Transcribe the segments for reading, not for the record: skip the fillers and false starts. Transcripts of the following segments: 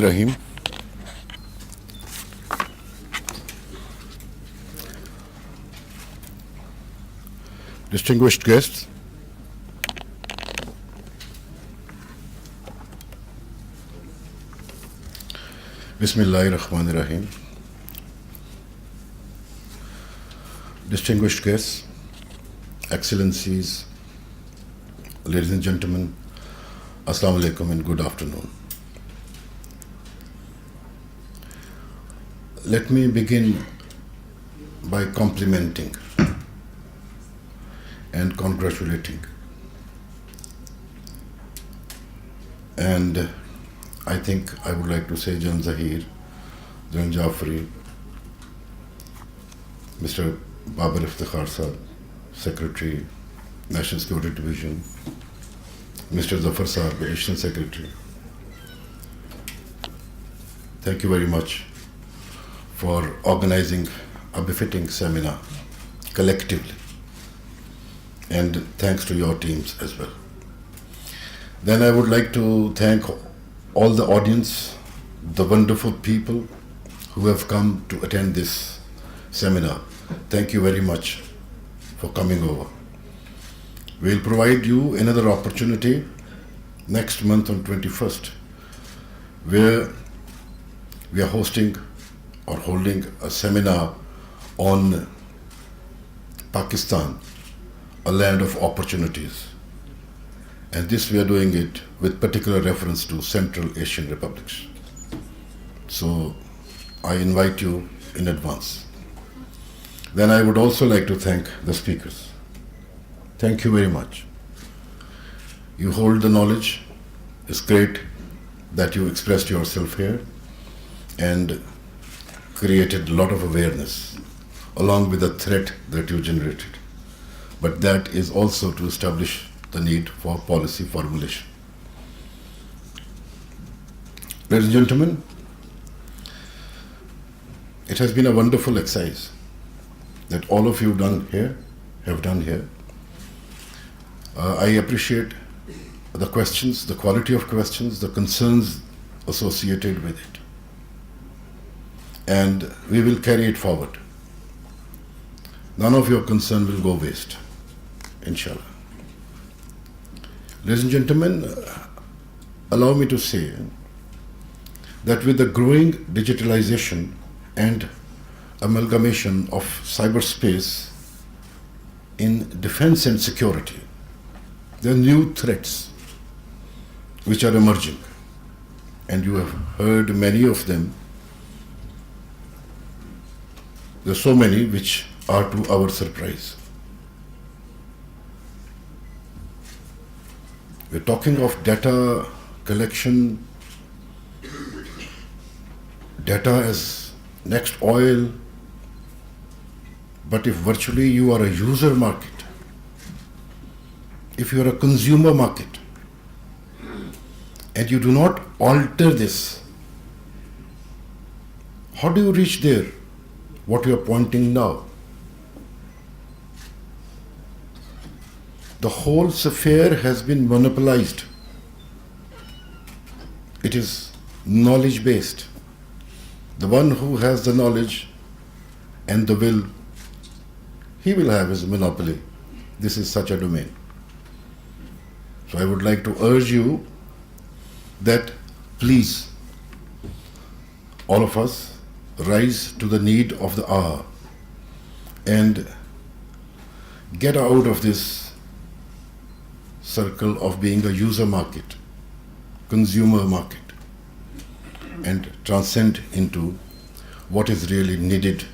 Rahim. Distinguished guests, Bismillahirrahmanirrahim. Distinguished guests, Excellencies, ladies and gentlemen, Assalamu alaikum and good afternoon. Let me begin by complimenting and congratulating. And I think I would like to say Jan Zahir, Jan Jafri, Mr. Babar Iftikhar Sahab, Secretary, National Security Division, Mr. Zafar Sahab, Additional Secretary. Thank you very much for organizing a befitting seminar collectively. And thanks to your teams as well. Then I would like to thank all the audience, the wonderful people who have come to attend this seminar. Thank you very much for coming over. We'll provide you another opportunity next month on 21st, where we are hosting or holding a seminar on Pakistan, a land of opportunities. And this we are doing it with particular reference to Central Asian republics. So I invite you in advance. Then I would also like to thank the speakers. Thank you very much. You hold the knowledge. It's great that you expressed yourself here and created a lot of awareness along with the threat that you generated. But that is also to establish the need for policy formulation. Ladies and gentlemen, it has been a wonderful exercise that all of you have done here. I appreciate the questions, the quality of questions, the concerns associated with it. And we will carry it forward. None of your concern will go waste, inshallah. Ladies and gentlemen, allow me to say that with the growing digitalization and amalgamation of cyberspace in defense and security, there are new threats which are emerging, and you have heard many of them. There are so many which are to our surprise. We're talking of data collection, data as next oil, but if virtually you are a user market, if you are a consumer market, and you do not alter this, how do you reach there? What you are pointing now? The whole sphere has been monopolized. It is knowledge-based. The one who has the knowledge and the will, he will have his monopoly. This is such a domain. So I would like to urge you that please, all of us, rise to the need of the hour and get out of this circle of being a user market, consumer market, and transcend into what is really needed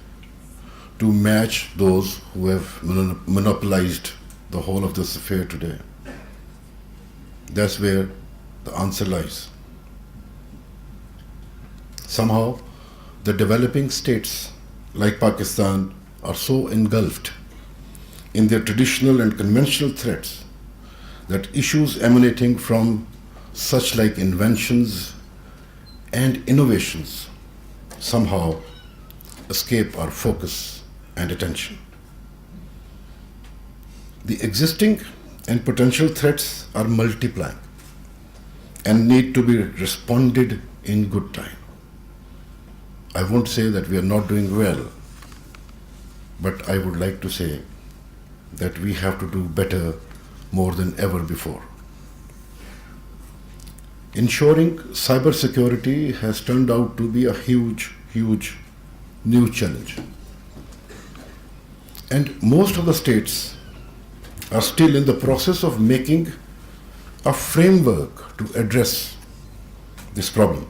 to match those who have monopolized the whole of the sphere today. That's where the answer lies. Somehow, the developing states like Pakistan are so engulfed in their traditional and conventional threats that issues emanating from such like inventions and innovations somehow escape our focus and attention. The existing and potential threats are multiplying and need to be responded in good time. I won't say that we are not doing well, but I would like to say that we have to do better more than ever before. Ensuring cybersecurity has turned out to be a huge new challenge. And most of the states are still in the process of making a framework to address this problem.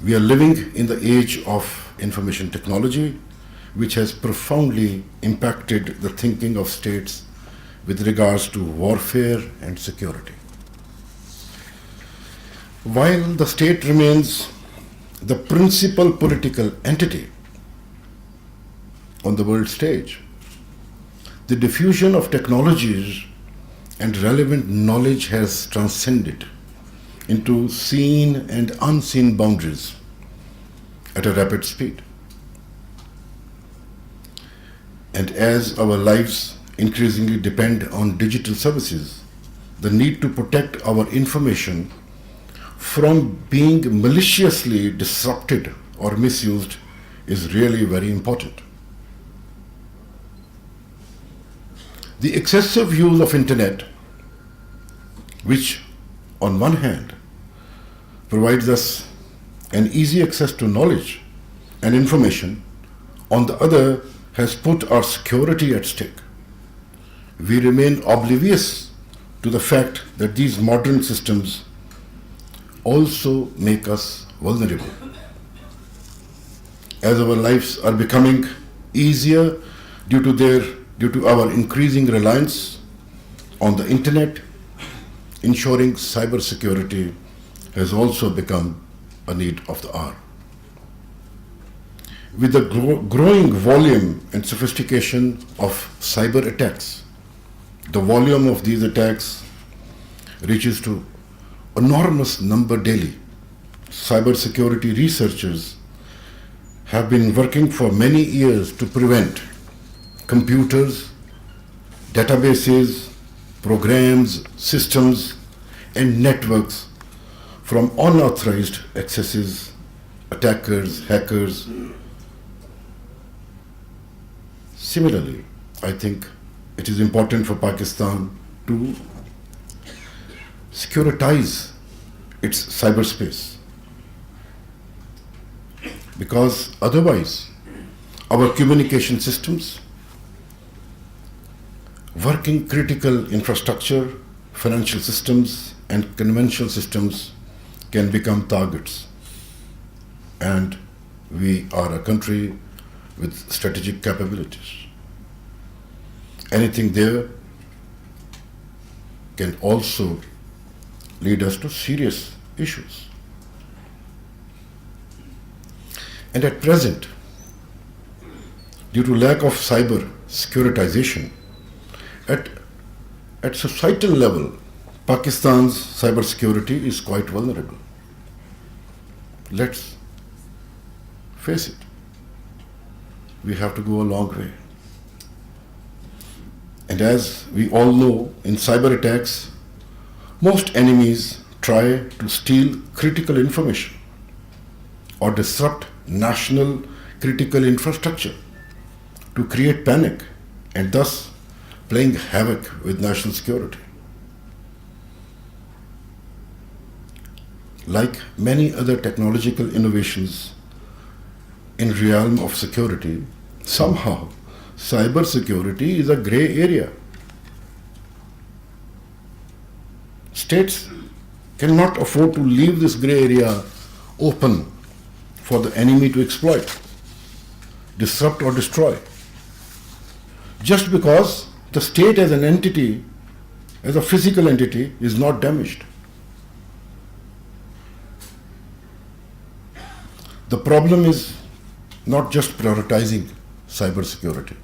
We are living in the age of information technology, which has profoundly impacted the thinking of states with regards to warfare and security. While the state remains the principal political entity on the world stage, the diffusion of technologies and relevant knowledge has transcended into seen and unseen boundaries at a rapid speed. And as our lives increasingly depend on digital services, the need to protect our information from being maliciously disrupted or misused is really very important. The excessive use of internet, which on one hand provides us an easy access to knowledge and information, on the other has put our security at stake. We remain oblivious to the fact that these modern systems also make us vulnerable. As our lives are becoming easier due to our increasing reliance on the internet, ensuring cybersecurity has also become a need of the hour. With the growing volume and sophistication of cyber attacks, the volume of these attacks reaches to enormous number daily. Cybersecurity researchers have been working for many years to prevent computers, databases, programs, systems, and networks from unauthorized accesses, attackers, hackers. Similarly, I think it is important for Pakistan to securitize its cyberspace, because otherwise our communication systems, working critical infrastructure, financial systems, and conventional systems can become targets. And we are a country with strategic capabilities. Anything there can also lead us to serious issues. And at present, due to lack of cyber securitization, at societal level, Pakistan's cybersecurity is quite vulnerable. Let's face it, we have to go a long way. And as we all know, in cyber attacks, most enemies try to steal critical information or disrupt national critical infrastructure to create panic and thus playing havoc with national security. Like many other technological innovations in realm of security, somehow cyber security is a gray area. States cannot afford to leave this gray area open for the enemy to exploit, disrupt or destroy. Just because the state as an entity, as a physical entity, is not damaged. The problem is not just prioritizing cybersecurity.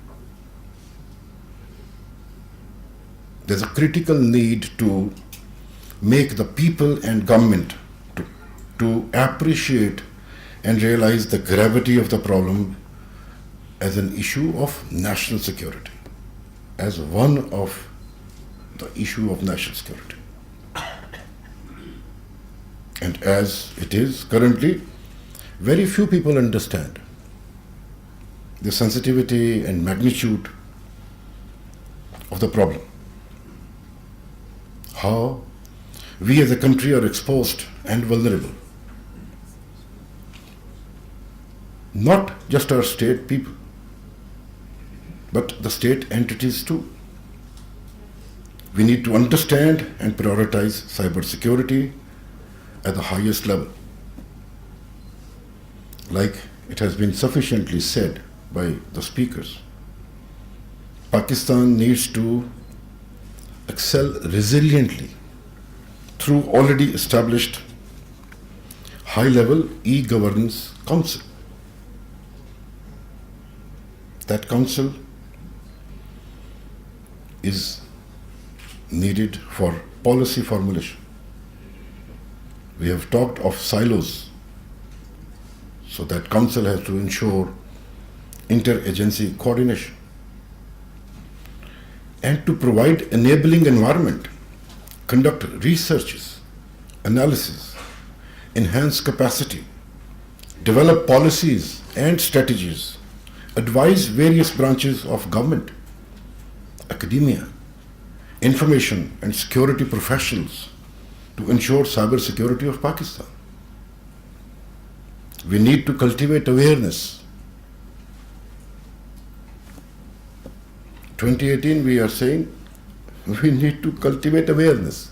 There's a critical need to make the people and government to appreciate and realize the gravity of the problem as an issue of national security, as one of the issue of national security. And as it is currently, very few people understand the sensitivity and magnitude of the problem. How we as a country are exposed and vulnerable. Not just our state people, but the state entities too. We need to understand and prioritize cybersecurity at the highest level. Like it has been sufficiently said by the speakers, Pakistan needs to excel resiliently through already established high-level e-governance council. That council is needed for policy formulation. We have talked of silos, so that council has to ensure interagency coordination and to provide enabling environment, conduct researches, analysis, enhance capacity, develop policies and strategies, advise various branches of government, academia, information and security professionals to ensure cyber security of Pakistan. We need to cultivate awareness. 2018 we are saying we need to cultivate awareness,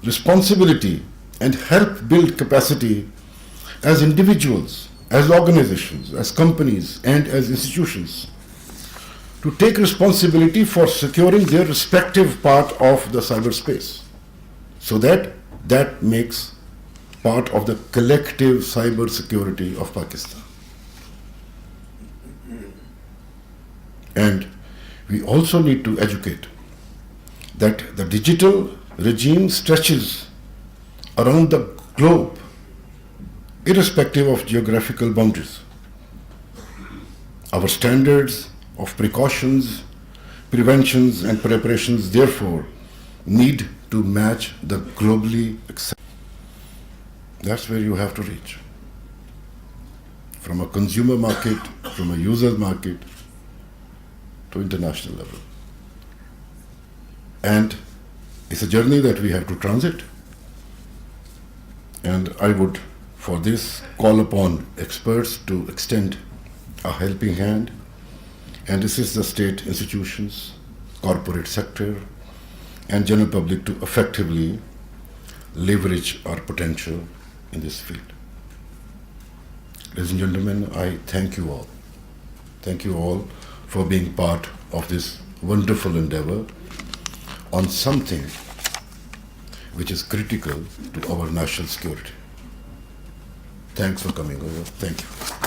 responsibility, and help build capacity as individuals, as organizations, as companies, and as institutions to take responsibility for securing their respective part of the cyberspace, so that that makes part of the collective cyber security of Pakistan. And we also need to educate that the digital regime stretches around the globe, irrespective of geographical boundaries. Our standards of precautions, preventions, and preparations, therefore, need to match the globally accepted. That's where you have to reach. From a consumer market, from a user market, to international level. And it's a journey that we have to transit. And I would, for this, call upon experts to extend a helping hand and assist the state institutions, corporate sector, and general public to effectively leverage our potential in this field. Ladies and gentlemen, I thank you all. Thank you all for being part of this wonderful endeavor on something which is critical to our national security. Thanks for coming over. Thank you.